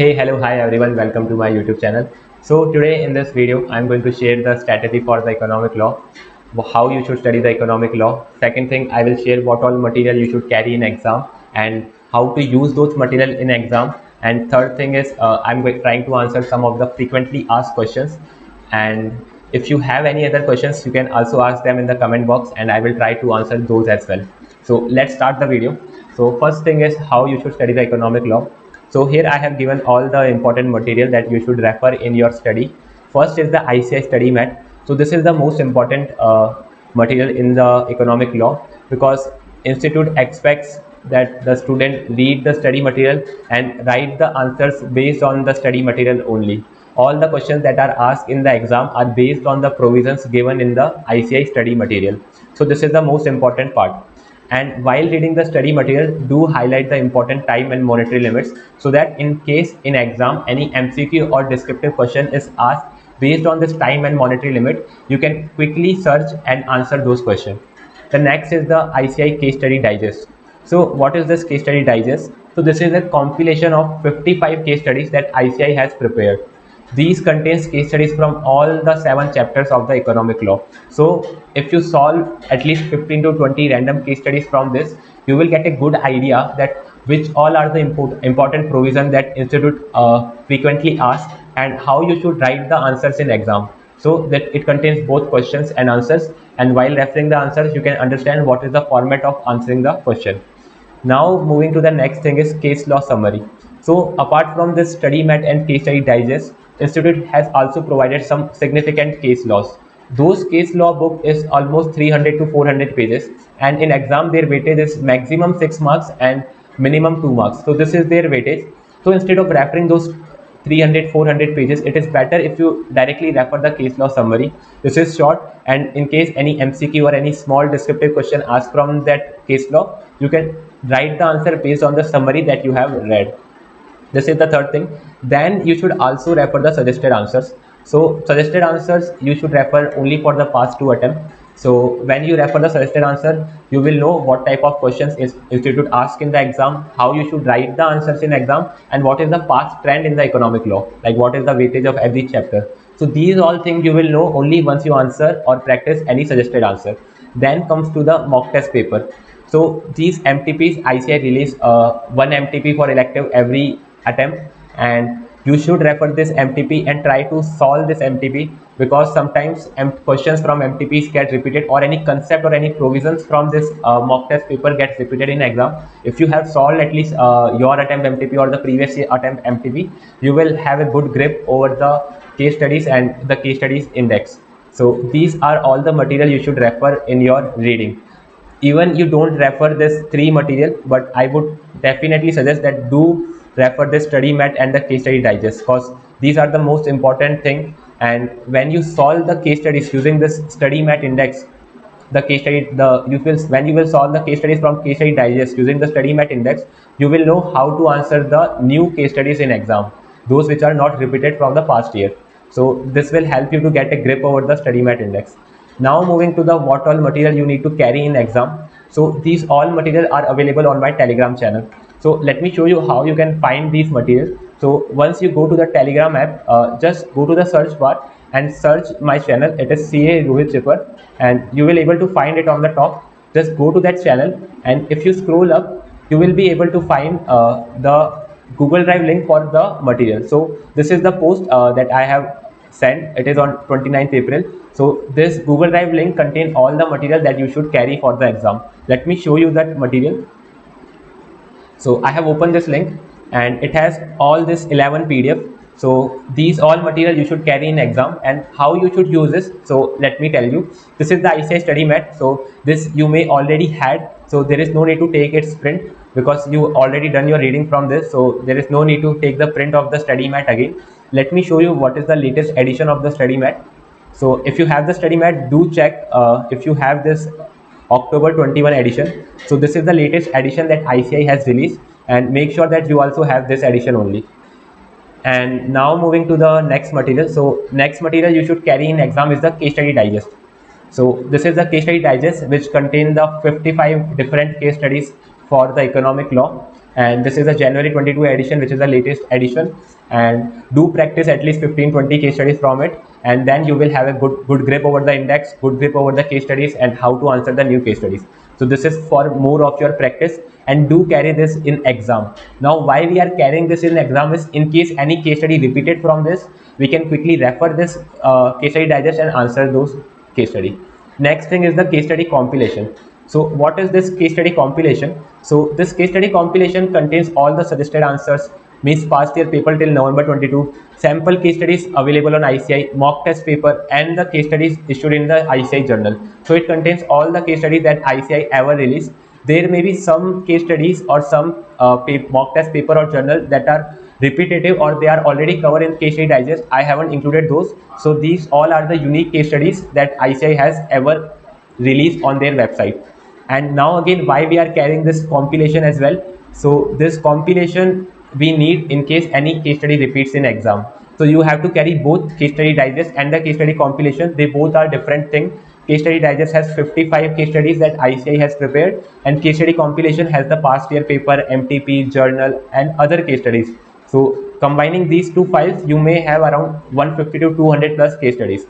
Hey, hello, hi everyone, welcome to my YouTube channel. So today in this video, I'm going to share the strategy for the economic law, how you should study the economic law. Second thing, I will share what all material you should carry in exam and how to use those material in exam. And third thing is trying to answer some of the frequently asked questions. And if you have any other questions, you can also ask them in the comment box and I will try to answer those as well. So let's start the video. So first thing is how you should study the economic law. So here I have given all the important material that you should refer in your study. First is the ICI study mat. So this is the most important material in the economic law because institute expects that the student read the study material and write the answers based on the study material only. All the questions that are asked in the exam are based on the provisions given in the ICI study material. So this is the most important part. And while reading the study material, do highlight the important time and monetary limits so that in case in exam any MCQ or descriptive question is asked based on this time and monetary limit, you can quickly search and answer those questions. The next is the ICI case study digest. So what is this case study digest? So this is a compilation of 55 case studies that ICI has prepared. These contains case studies from all the 7 chapters of the economic law. So if you solve at least 15 to 20 random case studies from this, you will get a good idea that which all are the important provisions that institute frequently ask and how you should write the answers in exam. So that it contains both questions and answers, and while referring the answers you can understand what is the format of answering the question. Now moving to the next thing is case law summary. So apart from this study mat and case study digest, institute has also provided some significant case laws. Those case law book is almost 300 to 400 pages, and in exam their weightage is maximum 6 marks and minimum 2 marks. So this is their weightage. So instead of referring those 300 400 pages, it is better if you directly refer the case law summary. This is short, and in case any MCQ or any small descriptive question asked from that case law, you can write the answer based on the summary that you have read. This is the third thing. Then you should also refer the suggested answers. So suggested answers you should refer only for the past 2 attempts. So when you refer the suggested answer, you will know what type of questions is institute ask in the exam, how you should write the answers in exam, and what is the past trend in the economic law, like what is the weightage of every chapter. So these all things you will know only once you answer or practice any suggested answer. Then comes to the mock test paper. So these MTPs, ICI release one MTP for elective every attempt, and you should refer this MTP and try to solve this MTP, because sometimes questions from MTPs get repeated, or any concept or any provisions from this mock test paper gets repeated in exam. If you have solved at least your attempt MTP or the previous year attempt MTP, you will have a good grip over the case studies and the case studies index. So these are all the material you should refer in your reading. Even you don't refer this 3 material, but I would definitely suggest that do refer this study mat and the case study digest, because these are the most important thing. And when you solve the case studies using this study mat index, the case study when you will solve the case studies from case study digest using the study mat index, you will know how to answer the new case studies in exam, those which are not repeated from the past year. So this will help you to get a grip over the study mat index. Now moving to the what all material you need to carry in exam. So these all material are available on my Telegram channel. So let me show you how you can find these materials. So once you go to the Telegram app, just go to the search bar and search my channel. It is CA Rohit Chipper, and you will able to find it on the top. Just go to that channel, and if you scroll up, you will be able to find the Google Drive link for the material. So this is the post that I have sent. It is on 29th April. So this Google Drive link contains all the material that you should carry for the exam. Let me show you that material. So I have opened this link, and it has all this 11 PDF. So these all material you should carry in exam, and how you should use this. So let me tell you, this is the ICI study mat. So this you may already had, so there is no need to take its print because you already done your reading from this. So there is no need to take the print of the study mat again. Let me show you what is the latest edition of the study mat. So if you have the study mat, do check if you have this October 21 edition. So this is the latest edition that ICI has released, and make sure that you also have this edition only. And now moving to the next material. So next material you should carry in exam is the case study digest. So this is the case study digest which contain the 55 different case studies for the economic law, and this is a January 22 edition, which is the latest edition. And do practice at least 15-20 case studies from it, and then you will have a good grip over the index, good grip over the case studies, and how to answer the new case studies. So this is for more of your practice, and do carry this in exam. Now why we are carrying this in exam is in case any case study repeated from this, we can quickly refer this case study digest and answer those case study. Next thing is the case study compilation. So what is this case study compilation? So this case study compilation contains all the suggested answers, means past year paper till November 22, sample case studies available on ICI, mock test paper, and the case studies issued in the ICI journal. So it contains all the case studies that ICI ever released. There may be some case studies or some mock test paper or journal that are repetitive, or they are already covered in case study digest. I haven't included those. So these all are the unique case studies that ICI has ever released on their website. And now again, why we are carrying this compilation as well? So this compilation we need in case any case study repeats in exam. So you have to carry both case study digest and the case study compilation. They both are different things. Case study digest has 55 case studies that ICI has prepared, and case study compilation has the past year paper, MTP, journal, and other case studies. So combining these two files, you may have around 150 to 200 plus case studies.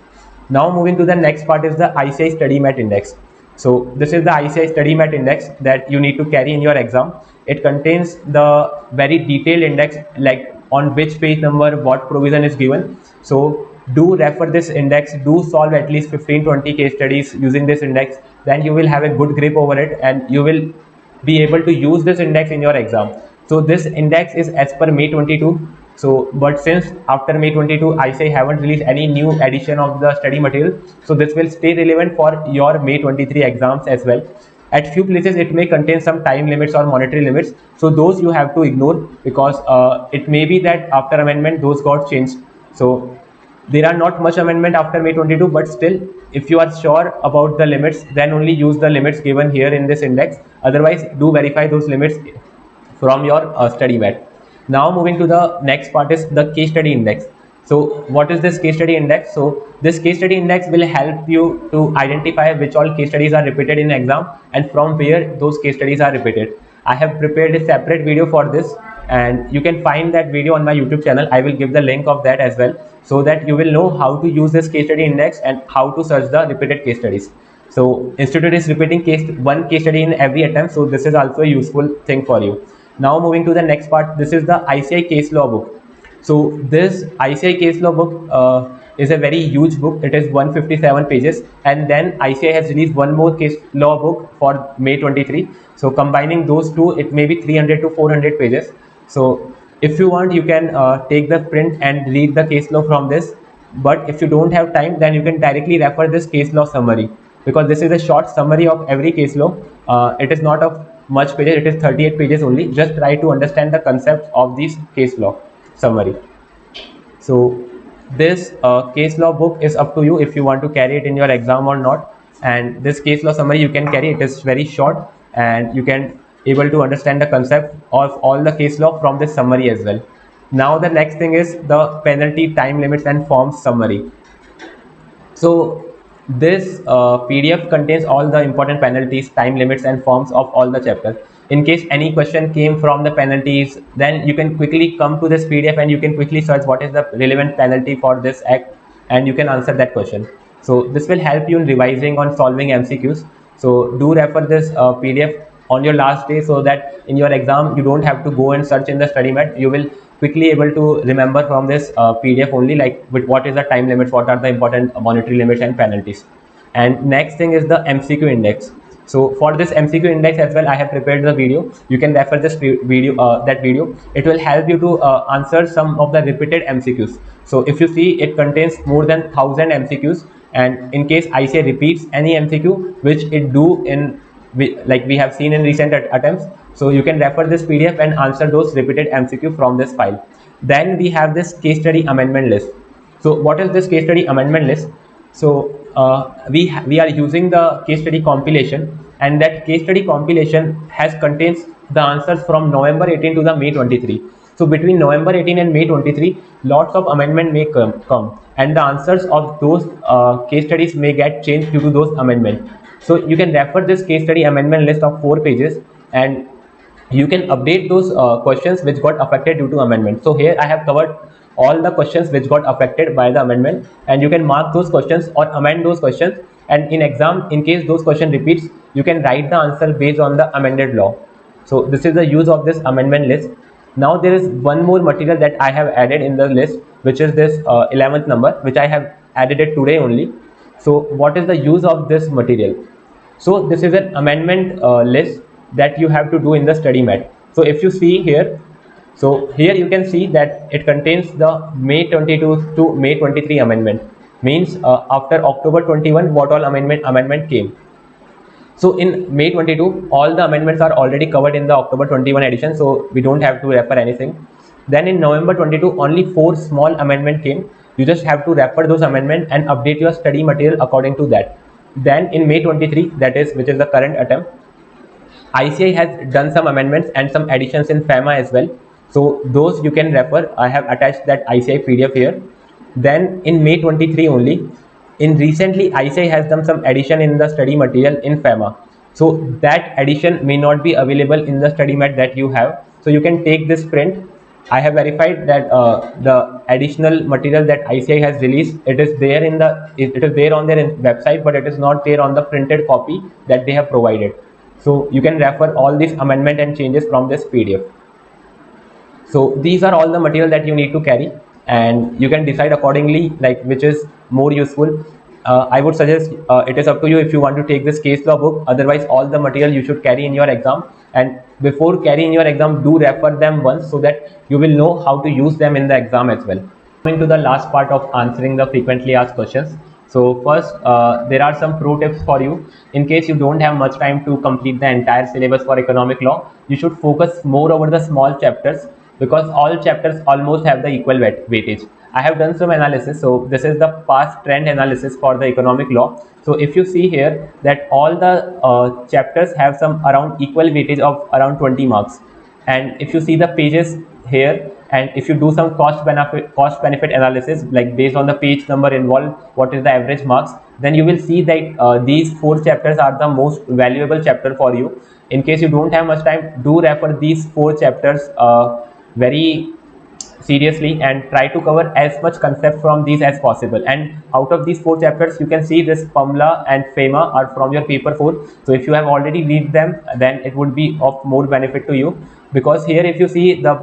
Now moving to the next part is the ICI study mat index. So this is the ICI study mat index that you need to carry in your exam. It contains the very detailed index, like on which page number what provision is given. So do refer this index, do solve at least 15-20 case studies using this index, then you will have a good grip over it, and you will be able to use this index in your exam. So this index is as per May 22. So but since after May 22 ICI haven't released any new edition of the study material, so this will stay relevant for your May 23 exams as well. At few places it may contain some time limits or monetary limits, so those you have to ignore, because it may be that after amendment those got changed. So there are not much amendment after May 22, but still if you are sure about the limits, then only use the limits given here in this index. Otherwise do verify those limits from your study mat. Now moving to the next part is the case study index. So what is this case study index? So this case study index will help you to identify which all case studies are repeated in exam and from where those case studies are repeated. I have prepared a separate video for this, and you can find that video on my YouTube channel. I will give the link of that as well, so that you will know how to use this case study index and how to search the repeated case studies. So institute is repeating one case study in every attempt, so this is also a useful thing for you. Now moving to the next part, this is the ICI case law book. So this ICI case law book is a very huge book. It is 157 pages, and then ICI has released one more case law book for May 23. So combining those two, it may be 300 to 400 pages. So if you want, you can take the print and read the case law from this. But if you don't have time, then you can directly refer this case law summary, because this is a short summary of every case law. It is not of much pages, it is 38 pages only. Just try to understand the concepts of this case law summary. So this case law book is up to you if you want to carry it in your exam or not. And this case law summary you can carry, it is very short, and you can able to understand the concept of all the case law from this summary as well. Now the next thing is the penalty, time limits, and forms summary. So this PDF contains all the important penalties, time limits, and forms of all the chapters. In case any question came from the penalties, then you can quickly come to this PDF and you can quickly search what is the relevant penalty for this act, and you can answer that question. So this will help you in revising on solving MCQs. So do refer this PDF on your last day, so that in your exam you don't have to go and search in the study mat. You will quickly able to remember from this PDF only, like with what is the time limits, what are the important monetary limits and penalties. And next thing is the MCQ index. So for this MCQ index as well, I have prepared the video. You can refer this video, that video. It will help you to answer some of the repeated MCQs. So if you see, it contains more than 1000 MCQs, and in case ICI repeats any MCQ, which it do in like we have seen in recent attempts, so you can refer this PDF and answer those repeated MCQ from this file. Then we have this case study amendment list. So what is this case study amendment list? So we are using the case study compilation, and that case study compilation contains the answers from November 18 to the May 23. So between November 18 and May 23, lots of amendment may come, and the answers of those case studies may get changed due to those amendments. So you can refer this case study amendment list of 4 pages, and you can update those questions which got affected due to amendment. So here I have covered all the questions which got affected by the amendment, and you can mark those questions or amend those questions, and in exam, in case those question repeats, you can write the answer based on the amended law. So this is the use of this amendment list. Now there is one more material that I have added in the list, which is this 11th number, which I have added it today only. So what is the use of this material? So this is an amendment list that you have to do in the study mat. So if you see here, so here you can see that it contains the May 22 to May 23 amendment. Means after October 21, what all amendment came. So in May 22, all the amendments are already covered in the October 21 edition, so we don't have to refer anything. Then in November 22, only 4 small amendments came. You just have to refer those amendments and update your study material according to that. Then in May 23, that is, which is the current attempt, ICI has done some amendments and some additions in FAMA as well. So those you can refer. I have attached that ICI PDF here. Then in May 23 only, in recently ICI has done some addition in the study material in FAMA. So that addition may not be available in the study mat that you have. So you can take this print. I have verified that the additional material that ICI has released, it is there in the it is there on their website, but it is not there on the printed copy that they have provided. So you can refer all these amendment and changes from this PDF. So these are all the material that you need to carry, and you can decide accordingly like which is more useful. I would suggest it is up to you if you want to take this case law book. Otherwise, all the material you should carry in your exam, and before carrying your exam, do refer them once so that you will know how to use them in the exam as well. Coming to the last part of answering the frequently asked questions. So first, there are some pro tips for you. In case you don't have much time to complete the entire syllabus for economic law, you should focus more over the small chapters, because all chapters almost have the equal weightage. I have done some analysis. So this is the past trend analysis for the economic law. So if you see here that all the chapters have some around equal weightage of around 20 marks. And if you see the pages here, and if you do some cost benefit analysis, like based on the page number involved, what is the average marks, then you will see that these 4 chapters are the most valuable chapter for you. In case you don't have much time, do refer these 4 chapters very seriously and try to cover as much concept from these as possible. And out of these 4 chapters, you can see this PAMLA and FEMA are from your paper 4. So if you have already read them, then it would be of more benefit to you, because here if you see the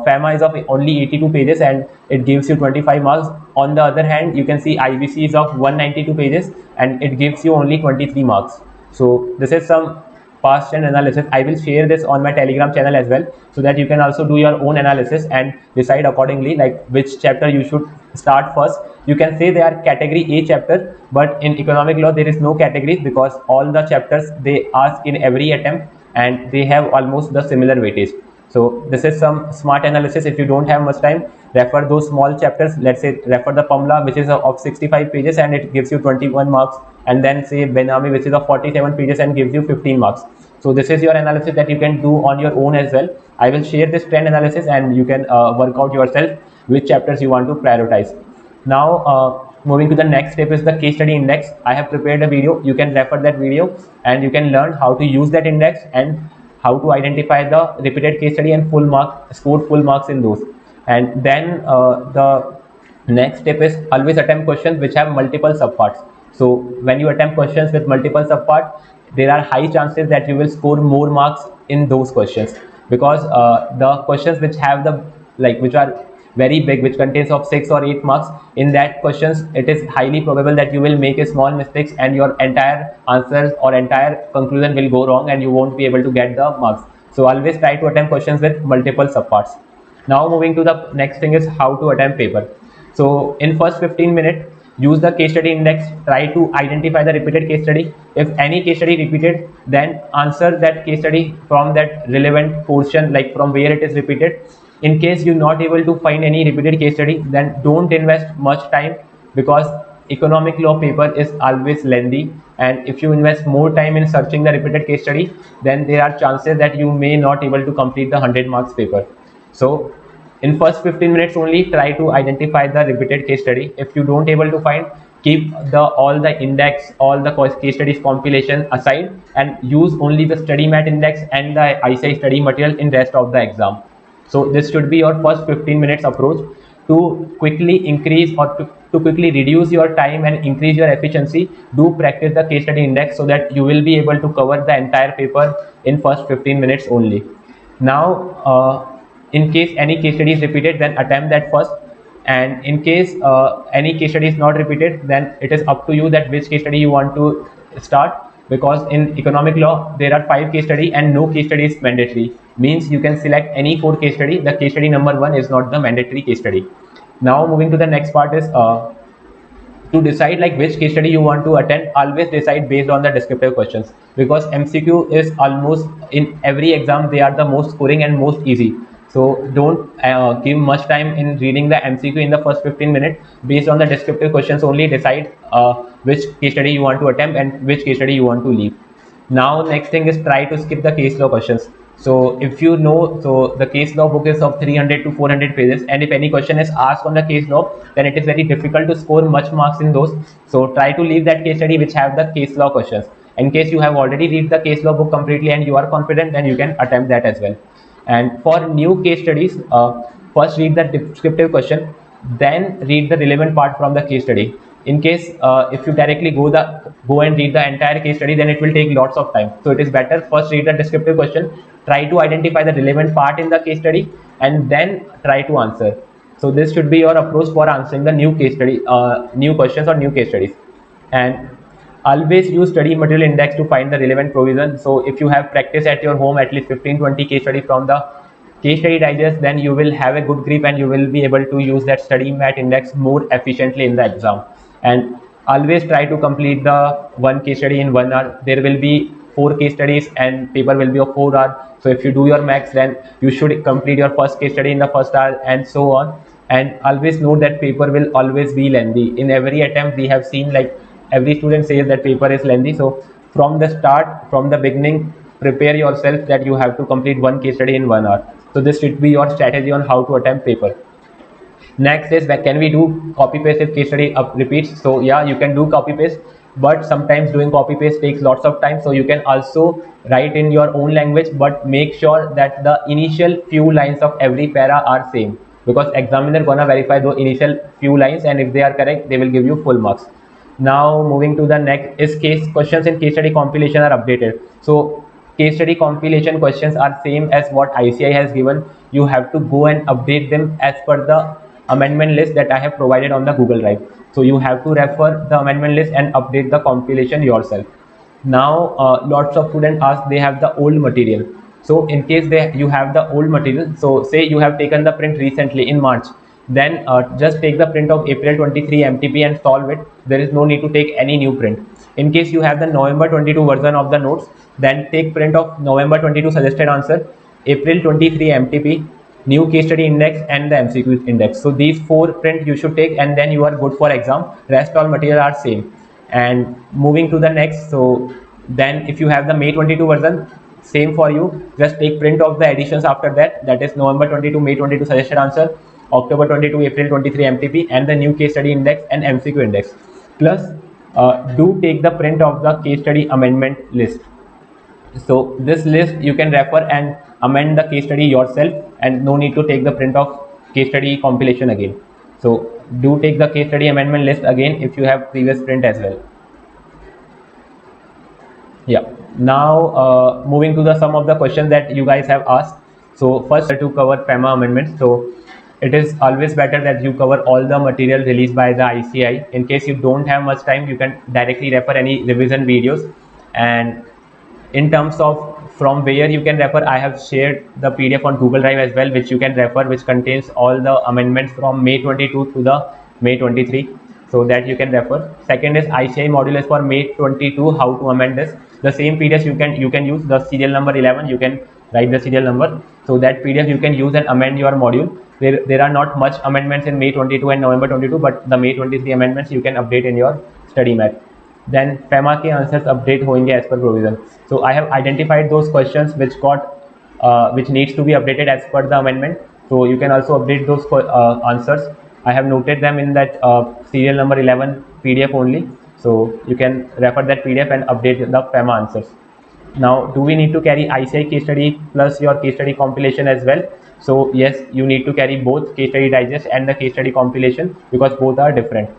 FEMA is of only 82 pages and it gives you 25 marks. On the other hand, you can see IBC is of 192 pages and it gives you only 23 marks. So this is some past trend analysis. I will share this on my Telegram channel as well, so that you can also do your own analysis and decide accordingly like which chapter you should start first. You can say they are category A chapter, but in economic law there is no categories, because all the chapters they ask in every attempt and they have almost the similar weightage. So this is some smart analysis. If you don't have much time, refer those small chapters. Let's say refer the PAMLA, which is of 65 pages and it gives you 21 marks, and then say Benami, which is of 47 pages and gives you 15 marks. So this is your analysis that you can do on your own as well. I will share this trend analysis and you can work out yourself which chapters you want to prioritize. Now moving to the next step is the case study index. I have prepared a video. You can refer that video and you can learn how to use that index and how to identify the repeated case study and score full marks in those. And then the next step is always attempt questions which have multiple subparts. So when you attempt questions with multiple subparts, there are high chances that you will score more marks in those questions, because the questions which have the which are very big, which contains of 6 or 8 marks, in that questions it is highly probable that you will make a small mistakes and your entire answers or entire conclusion will go wrong and you won't be able to get the marks. So always try to attempt questions with multiple subparts. Now moving to the next thing is how to attempt paper. So in first 15 minutes, use the case study index, try to identify the repeated case study. If any case study repeated, then answer that case study from that relevant portion, like from where it is repeated. In case you're not able to find any repeated case study, then don't invest much time, because economic law paper is always lengthy, and if you invest more time in searching the repeated case study, then there are chances that you may not able to complete the 100 marks paper. So in first 15 minutes only, try to identify the repeated case study. If you don't able to find, keep all the index, all the case studies compilation aside, and use only the study mat index and the ICI study material in rest of the exam. So this should be your first 15 minutes approach to quickly increase or to quickly reduce your time and increase your efficiency. Do practice the case study index so that you will be able to cover the entire paper in first 15 minutes only. Now in case any case study is repeated, then attempt that first, and in case any case study is not repeated, then it is up to you that which case study you want to start, because in economic law there are 5 case study and no case study is mandatory. Means you can select any 4 case study. The case study number 1 is not the mandatory case study. Now moving to the next part is to decide like which case study you want to attend. Always decide based on the descriptive questions, because MCQ is almost in every exam they are the most scoring and most easy. So don't give much time in reading the MCQ in the first 15 minutes. Based on the descriptive questions only, decide which case study you want to attempt and which case study you want to leave. Now next thing is try to skip the case law questions. So if you know, so the case law book is of 300 to 400 pages, and if any question is asked on the case law, then it is very difficult to score much marks in those. So try to leave that case study which have the case law questions. In case you have already read the case law book completely and you are confident, then you can attempt that as well. And for new case studies, first read the descriptive question, then read the relevant part from the case study. In case if you directly go and read the entire case study, then it will take lots of time. So it is better first read the descriptive question, try to identify the relevant part in the case study, and then try to answer. So this should be your approach for answering the new case study, new questions or new case studies. And always use study material index to find the relevant provision. So if you have practice at your home at least 15-20 case study from the case study digest, then you will have a good grip and you will be able to use that study mat index more efficiently in the exam. And always try to complete the one case study in 1 hour. There will be 4 case studies and paper will be of 4 hours. So if you do your max, then you should complete your first case study in the first hour, and so on. And always note that paper will always be lengthy. In every attempt we have seen like every student says that paper is lengthy. So from the start, from the beginning, prepare yourself that you have to complete one case study in 1 hour. So this should be your strategy on how to attempt paper. Next is, can we do copy paste if case study repeats? So yeah, you can do copy paste, but sometimes doing copy paste takes lots of time. So you can also write in your own language, but make sure that the initial few lines of every para are same, because examiner gonna verify those initial few lines, and if they are correct, they will give you full marks. Now moving to the next is case questions in case study compilation are updated. So case study compilation questions are same as what ICI has given. You have to go and update them as per the amendment list that I have provided on the Google Drive. So you have to refer the amendment list and update the compilation yourself. Now lots of students ask they have the old material. So in case you have the old material, so say you have taken the print recently in March, then just take the print of April 23 MTP and solve it. There is no need to take any new print. In case you have the November 22 version of the notes, then take print of November 22 suggested answer, April 23 MTP, new case study index, and the MCQ index. So these 4 print you should take, and then you are good for exam. Rest all material are same. And moving to the next, so then if you have the May 22 version, same for you. Just take print of the additions after that, that is November 22 May 22 suggested answer, October 22 April 23 MTP, and the new case study index and MCQ index. Plus do take the print of the case study amendment list. So this list you can refer and amend the case study yourself, and no need to take the print of case study compilation again. So do take the case study amendment list again if you have previous print as well. Yeah. Now moving to the some of the questions that you guys have asked. So first to cover FEMA amendments. So it is always better that you cover all the material released by the ICI. In case you don't have much time, you can directly refer any revision videos. And in terms of from where you can refer, I have shared the PDF on Google Drive as well, which you can refer, which contains all the amendments from May 22 to the May 23, so that you can refer. Second is ICI module is for May 22, how to amend this. The same PDF you can use the serial number 11, you can write the serial number, so that PDF you can use and amend your module. There are not much amendments in May 22 and November 22, but the May 23 amendments you can update in your study mat. Then FEMA के answers update होंगे as per provision. So I have identified those questions which needs to be updated as per the amendment. So you can also update those answers. I have noted them in that serial number 11 PDF only. So you can refer that PDF and update the FEMA answers. Now, do we need to carry ICI case study plus your case study compilation as well? So yes, you need to carry both case study digest and the case study compilation because both are different.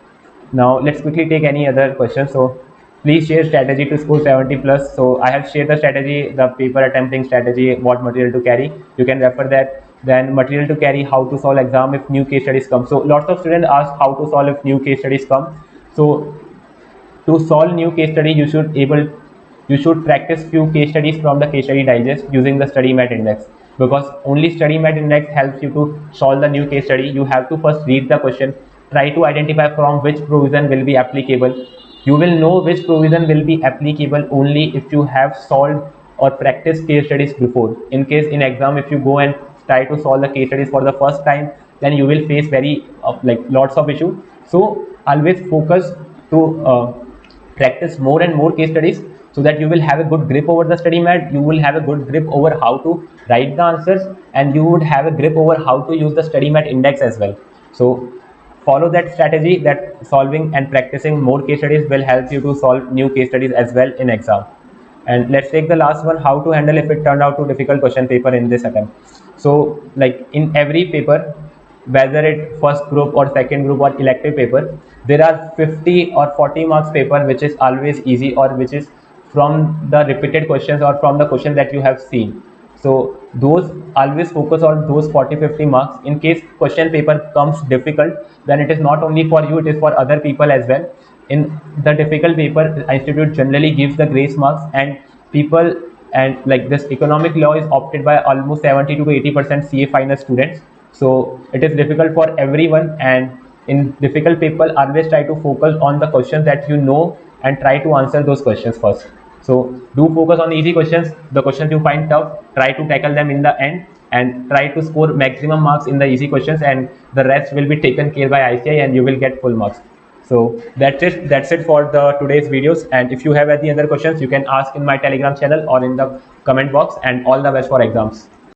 Now let's quickly take any other question. So please share strategy to score 70 plus. So I have shared the strategy, the paper attempting strategy, what material to carry. You can refer that. Then material to carry, how to solve exam if new case studies come. So lots of students ask how to solve if new case studies come. So to solve new case study, you should practice few case studies from the case study digest using the study mat index, because only study mat index helps you to solve the new case study. You have to first read the question, try to identify from which provision will be applicable. You will know which provision will be applicable only if you have solved or practiced case studies before. In case in exam, if you go and try to solve the case studies for the first time, then you will face very like lots of issue. So always focus to practice more and more case studies so that you will have a good grip over the study mat. You will have a good grip over how to write the answers, and you would have a grip over how to use the study mat index as well. So follow that strategy, that solving and practicing more case studies will help you to solve new case studies as well in exam. And let's take the last one, how to handle if it turned out to difficult question paper in this attempt. So like in every paper, whether it first group or second group or elective paper, there are 50 or 40 marks paper which is always easy, or which is from the repeated questions or from the question that you have seen. So those, always focus on those 40-50 marks. In case question paper comes difficult, then it is not only for you, it is for other people as well. In the difficult paper, institute generally gives the grace marks, and people, and like this economic law is opted by almost 70 to 80% CA final students. So it is difficult for everyone, and in difficult paper always try to focus on the questions that you know and try to answer those questions first. So do focus on easy questions. The questions you find tough, try to tackle them in the end and try to score maximum marks in the easy questions, and the rest will be taken care by ICI and you will get full marks. So that's it for the today's videos. And if you have any other questions, you can ask in my Telegram channel or in the comment box. And all the best for exams.